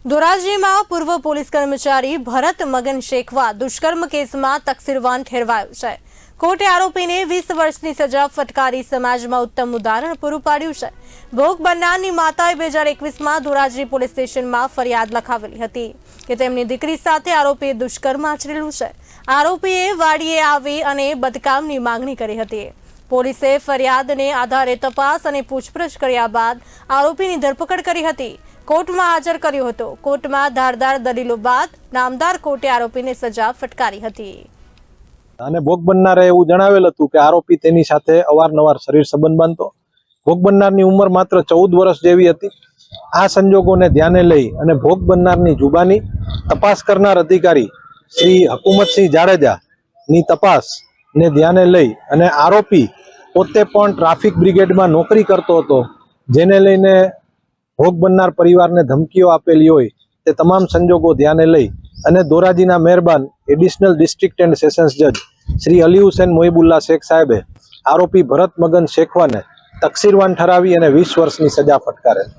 ધોરાજીમાં પૂર્વ પોલીસ કર્મચારી ભરત મગન શેખવા દુષ્કર્મ કેસમાં તકસીરવાન ઠેરવાયો છે। કોર્ટે આરોપીને 20 વર્ષની સજા ફટકારી સમાજમાં ઉત્તમ ઉદાહરણ પૂરું પાડ્યું છે। ભોગ બનનારની માતાએ 2021માં ધોરાજી પોલીસ સ્ટેશનમાં ફરિયાદ લખાવેલી હતી કે તેમની દીકરી સાથે આરોપીએ દુષ્કર્મ આચરેલું છે। આરોપીએ વાડીએ આવી અને બદકામની માંગણી કરી હતી। પોલીસે ફરિયાદને આધારે તપાસ અને પૂછપરછ કર્યા બાદ આરોપીની ધરપકડ કરી હતી। કોર્ટમાં હાજર કર્યો હતો। કોર્ટમાં ધારદાર દલીલો બાદ નામદાર કોર્ટે આરોપીને સજા ફટકારી હતી અને ભોગ બનનારે એવું જણાવેલ હતું કે આરોપી તેની સાથે અવારનવાર શરીર સંબંધ બાંધતો। ભોગ બનનારની ઉંમર માત્ર 14 વર્ષ જેવી હતી। આ સંજોગોને ધ્યાને લઈ અને ભોગ બનનારની જુબાની તપાસ કરનાર અધિકારી શ્રી હકુમતસિંહ જાડેજાની તપાસને ધ્યાને લઈ અને આરોપી પોતે પણ ટ્રાફિક બ્રિગેડમાં નોકરી કરતો હતો, જેને લઈને ભોગ બનનાર પરિવારને ધમકીઓ આપેલી હોય તે તમામ સંજોગો ધ્યાને લઈ અને ધોરાજીના મહેરબાન એડિશનલ ડિસ્ટ્રિક્ટ એન્ડ સેશન્સ જજ શ્રી અલી હુસૈન મોહિબુલ્લા શેખ સાહેબે આરોપી ભરત મગન શેખવાને તકસીરવાન ઠરાવી અને 20 વર્ષની સજા ફટકારેલ।